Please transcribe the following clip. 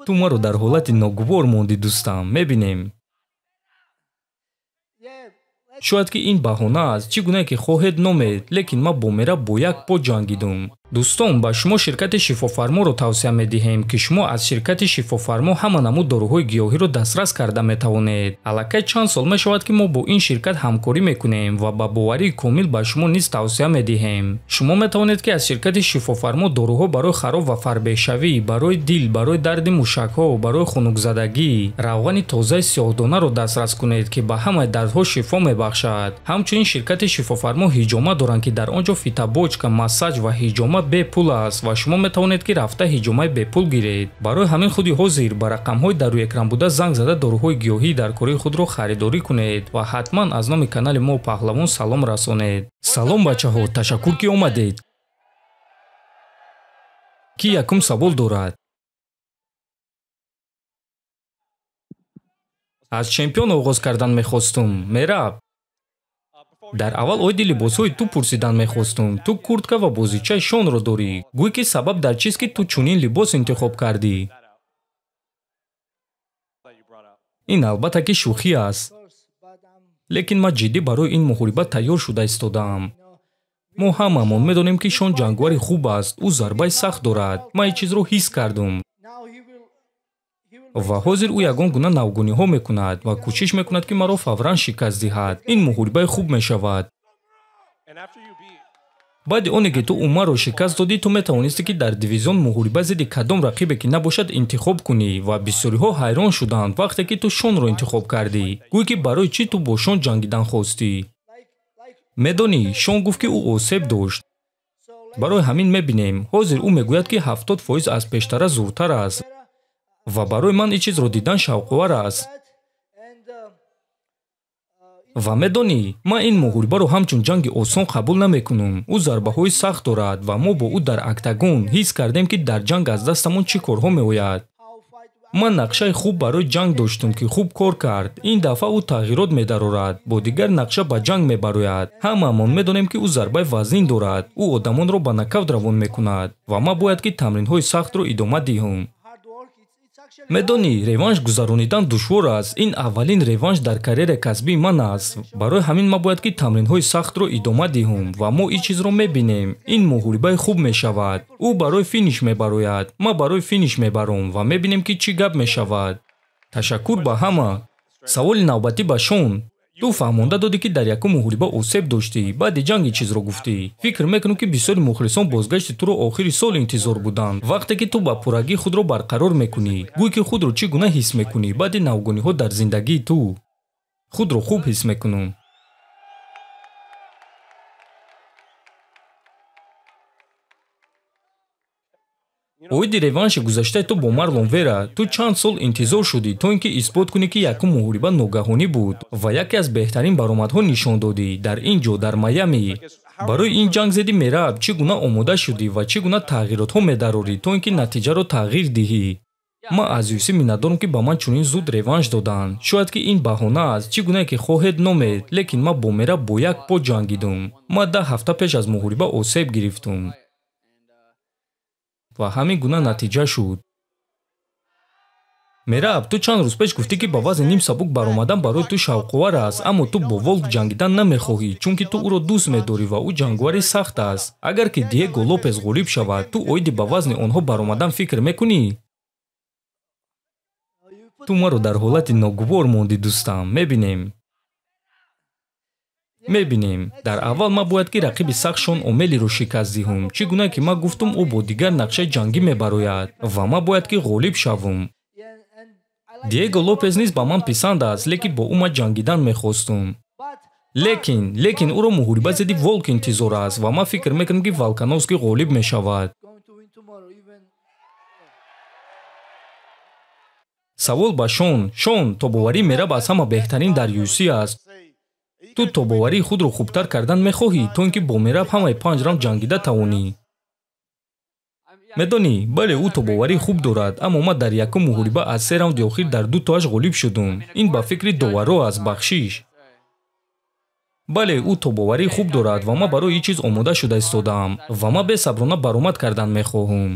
ту маро дар ҳолати ногувор мондӣ дӯстам. мебинем шояд ки ин баҳона аст, чӣ гуна ки хоҳед номед, лекин ман бо Мераб бо як по ҷангидум. дӯстон, ба шумо ширкати шифофарморо тавсия медиҳем ки шумо аз ширкати шифофармо ҳама намуд дороҳои гиёҳиро дастрас карда метавонед. аллакай чанд сол мешавад ки мо бо ин ширкат ҳамкорӣ мекунем ва ба боварии комил ба шумо низ тавсия медиҳем. шумо метавонед ки аз ширкати шифофармо дороҳо барои хароб ва фарбешавӣ, барои дил, барои дарди мушакҳо, барои хунукзадагӣ, равғани тозаи сиёҳдонаро дастрас кунед ки ба ҳамаи дардҳо шифо мебахшад. ҳамчунин ширкати шифофармо ҳиҷома доранд ки дар он ҷо фитобочка, массаҷ ва ҳиҷома бепул аст ва шумо метавонед ки рафта ҳиҷомаи бепул гиред. барои ҳамин худи ҳозир ба рақамҳои дар рӯи экран буда занг зада дороҳои гиёҳӣ дар кории худро харидорӣ кунед ва ҳатман аз номи канали мо паҳлавон салом расонед. салом бачаҳо, ташаккур ки омадед. ки якум савол дорад? аз чемпион оғоз кардан мехостум. Мераб. дар аввал оиди либосҳои ту пурсидан мехостум. Ту куртка ва бозичаи шонро дорӣ. гӯй ки сабаб дар чист ки ту чунин либос интихоб кардӣ? ин албатта ки шӯхӣ аст. лекин ман ҷиддӣ барои ин муҳориба тайёр шуда истодаам. мо ҳамамон медонем ки шон ҷангвари хуб аст. ӯ зарбаи сахт дорад. ман ин чизро ҳис кардум. ва ҳозир ӯ ягон гуна навгуниҳо мекунад ва кӯшиш мекунад ки маро фавран шикаст диҳад. ин муҳорибаи хуб мешавад. баъди оне ки ту маро шикаст додӣ, ту метавонистӣ ки дар дивизион муҳориба зидди кадом рақибе ки набошад интихоб кунӣ ва бисёриҳо ҳайрон шуданд вақте ки ту шонро интихоб кардӣ. гӯй ки барои чӣ ту бо шон ҷангидан хостӣ? медонӣ, шон гуфт ки ӯ осеб дошт. барои ҳамин мебинем ҳозир ӯ мегӯяд ки 70% аз пештара зӯртар аст. ва барои ман ин чизро дидан шавқовар аст. ва медонӣ, ман ин муҳорибаро ҳамчун ҷанги осон қабул намекунам. ӯ зарбаҳои сахт дорад ва мо бо ӯ дар октагон ҳис кардем ки дар ҷанг аз дастамон чӣ корҳо меояд. ман нақшаи хуб барои ҷанг доштум ки хуб кор кард. ин дафъа ӯ тағйирот медарорад, бо дигар нақша ба ҷанг мебарояд. ҳамаамон медонем ки ӯ зарбаи вазнин дорад. ӯ одамонро ба накавт равон мекунад ва ман бояд ки тамринҳои сахтро идома диҳам. медонӣ, реванш гузаронидан душвор аст. ин аввалин реванш дар карьераи касбии ман аст. барои ҳамин ман бояд ки тамринҳои сахтро идома диҳам ва мо ин чизро мебинем. ин муҳорибаи хуб мешавад. ӯ барои финиш мебарояд, ман барои финиш мебарам ва мебинем ки чӣ гап мешавад. ташаккур ба ҳама. саволи навбатӣ ба Шон. ту фаҳмонда додӣ ки дар якум муҳориба осеб доштӣ, баъди ҷанг ин чизро гуфтӣ. фикр мекунӣ ки бисёри мухлисон бозгашти туро охири сол интизор буданд. вақте ки ту ба пуррагӣ худро барқарор мекунӣ, гӯй ки худро чӣ гуна ҳис мекунӣ баъди навгониҳо дар зиндагии ту? худро хуб ҳис мекунам. оиди реванши гузаштаи ту бо Марлон Вера, ту чанд сол интизор шудӣ то ин ки исбот кунӣ ки якум муҳориба ногаҳонӣ буд ва яке аз беҳтарин баромадҳо нишон додӣ дар ин ҷо дар Майами. барои ин ҷанг зидди Мераб чӣ гуна омода шудӣ ва чӣ гуна тағйиротҳо медарорӣ то ин ки натиҷаро тағйир диҳӣ? ман аз UFC миннатдорам ки ба ман чунин зуд реванш доданд. шояд ки ин баҳона аст, чӣ гуна ки хоҳед номед, лекин ман бо Мераб бо як по ҷангидум. ман 10 ҳафта пеш аз муҳориба осеб гирифтум. ва ҳамин гуна натиҷа шуд. Мераб, ту чанд рӯз пеш гуфтӣ ки ба вазни ним сабук баромадан барои ту шавқовар аст, аммо ту бо Волк ҷангидан намехоҳӣ, чунки ту ӯро дӯст медорӣ ва ӯ ҷангвари сахт аст. агар ки Диего Лопес ғолиб шавад, ту оиди ба вазни онҳо баромадан фикр мекунӣ? ту маро дар ҳолати ногувор мондӣ дӯстам. мебинем дар аввал ман бояд ки рақиби сахт Шон Омелиро шикаст диҳам. чӣ гуна ки ман гуфтум ӯ бо дигар нақшаи ҷангӣ мебарояд ва ман бояд ки ғолиб шавам. Диего Лопес низ ба ман писанд аст, лекин бо ӯ ман ҷангидан мехостум. лекин ӯро муҳориба зидди Волк интизор аст ва ман фикр мекунам ки Волкановский ғолиб мешавад. савол ба Шон. Шон, тобоварии Мераб аз ҳама беҳтарин дар UFC аст. ту тобоварии худро хубтар кардан мехоҳӣ то ин ки бо Мераб ҳамаи 5 раунд ҷангида тавонӣ? медонӣ, бале ӯ тобоварии хуб дорад, аммо ман дар якум муҳориба аз 3 раунди охир дар 2 тоаш ғолиб шудум. ин ба фикри доваро аст, бахшиш. бале ӯ тобоварии хуб дорад ва ман барои ин чиз омода шуда истодаам ва ман бесаброна баромад кардан мехоҳам.